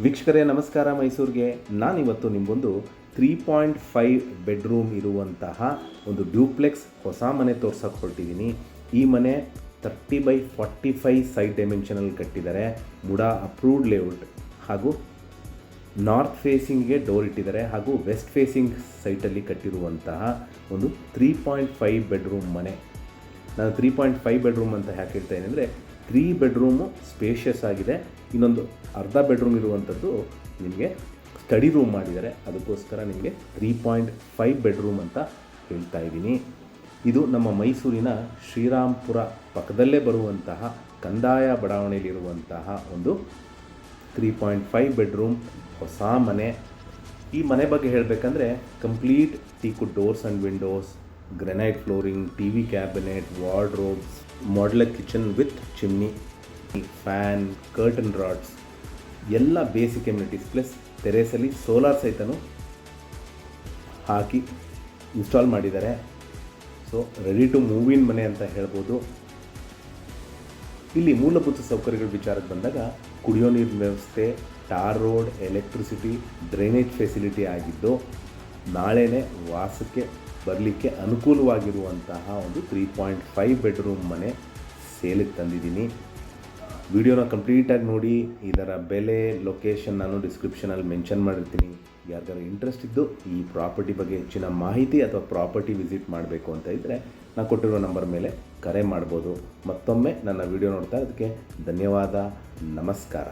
ವೀಕ್ಷಕರೇ ನಮಸ್ಕಾರ. ಮೈಸೂರಿಗೆ ನಾನಿವತ್ತು ನಿಮಗೊಂದು 3.5 ಬೆಡ್ರೂಮ್ ಇರುವಂತಹ ಒಂದು ಡ್ಯೂಪ್ಲೆಕ್ಸ್ ಹೊಸ ಮನೆ ತೋರ್ಸಕ್ಕೆ ಹೊರಟಿದ್ದೀನಿ. ಈ ಮನೆ 30/45 ಸೈಟ್ ಡೈಮೆನ್ಷನಲ್ಲಿ ಕಟ್ಟಿದ್ದಾರೆ. ಮುಡಾ ಅಪ್ರೂವ್ಡ್ ಲೇಔಟ್ ಹಾಗೂ ನಾರ್ತ್ ಫೇಸಿಂಗ್ಗೆ ಡೋರ್ ಇಟ್ಟಿದ್ದಾರೆ ಹಾಗೂ ವೆಸ್ಟ್ ಫೇಸಿಂಗ್ ಸೈಟಲ್ಲಿ ಕಟ್ಟಿರುವಂತಹ ಒಂದು 3.5 ಬೆಡ್ರೂಮ್ ಮನೆ. ನಾನು 3.5 ಬೆಡ್ರೂಮ್ ಅಂತ ಯಾಕೆ ಹೇಳ್ತಾ ಇದ್ದೀನಿ ಅಂದರೆ 3 ಬೆಡ್ರೂಮು ಸ್ಪೇಷಿಯಸ್ ಆಗಿದೆ, ಇನ್ನೊಂದು ಅರ್ಧ ಬೆಡ್ರೂಮ್ ಇರುವಂಥದ್ದು ನಿಮಗೆ ಸ್ಟಡಿ ರೂಮ್ ಮಾಡಿದ್ದಾರೆ. ಅದಕ್ಕೋಸ್ಕರ ನಿಮಗೆ 3.5 ಬೆಡ್ರೂಮ್ ಅಂತ ಹೇಳ್ತಾ ಇದ್ದೀನಿ. ಇದು ನಮ್ಮ ಮೈಸೂರಿನ ಶ್ರೀರಾಮ್ಪುರ ಪಕ್ಕದಲ್ಲೇ ಬರುವಂತಹ ಕಂದಾಯ ಬಡಾವಣೆಯಲ್ಲಿರುವಂತಹ ಒಂದು 3.5 ಬೆಡ್ರೂಮ್ ಹೊಸ ಮನೆ. ಈ ಮನೆ ಬಗ್ಗೆ ಹೇಳಬೇಕಂದ್ರೆ complete teakwood doors and windows, granite flooring, TV cabinet, wardrobes, modular kitchen with chimney, fan, curtain rods ಎಲ್ಲ ಬೇಸಿಕ್ ಎಮ್ಯುನಿಟೀಸ್ ಪ್ಲಸ್ ಟೆರೇಸಲ್ಲಿ ಸೋಲಾರ್ ಸಹಿತನೂ ಹಾಕಿ ಇನ್ಸ್ಟಾಲ್ ಮಾಡಿದ್ದಾರೆ. So ready to move in ಮನೆ ಅಂತ ಹೇಳ್ಬೋದು. ಇಲ್ಲಿ ಮೂಲಭೂತ ಸೌಕರ್ಯಗಳ ವಿಚಾರಕ್ಕೆ ಬಂದಾಗ ಕುಡಿಯೋ ನೀರಿನ ವ್ಯವಸ್ಥೆ, tar road, electricity, drainage facility ಆಗಿದ್ದು ನಾಳೆನೇ ವಾಸಕ್ಕೆ ಬರಲಿಕ್ಕೆ ಅನುಕೂಲವಾಗಿರುವಂತಹ ಒಂದು 3.5 ಬೆಡ್ರೂಮ್ ಮನೆ ಸೇಲಿಗೆ ತಂದಿದ್ದೀನಿ. ವಿಡಿಯೋನ ಕಂಪ್ಲೀಟಾಗಿ ನೋಡಿ. ಇದರ ಬೆಲೆ, ಲೊಕೇಶನ್ ನಾನು ಡಿಸ್ಕ್ರಿಪ್ಷನಲ್ಲಿ ಮೆನ್ಷನ್ ಮಾಡಿರ್ತೀನಿ. ಯಾರಿಗಾರು ಇಂಟ್ರೆಸ್ಟ್ ಇದ್ದು ಈ ಪ್ರಾಪರ್ಟಿ ಬಗ್ಗೆ ಹೆಚ್ಚಿನ ಮಾಹಿತಿ ಅಥವಾ ಪ್ರಾಪರ್ಟಿ ವಿಸಿಟ್ ಮಾಡಬೇಕು ಅಂತ ಇದ್ದರೆ ನಾನು ಕೊಟ್ಟಿರೋ ನಂಬರ್ ಮೇಲೆ ಕರೆ ಮಾಡ್ಬೋದು. ಮತ್ತೊಮ್ಮೆ ನನ್ನ ವಿಡಿಯೋ ನೋಡ್ತಾ ಅದಕ್ಕೆ ಧನ್ಯವಾದ. ನಮಸ್ಕಾರ.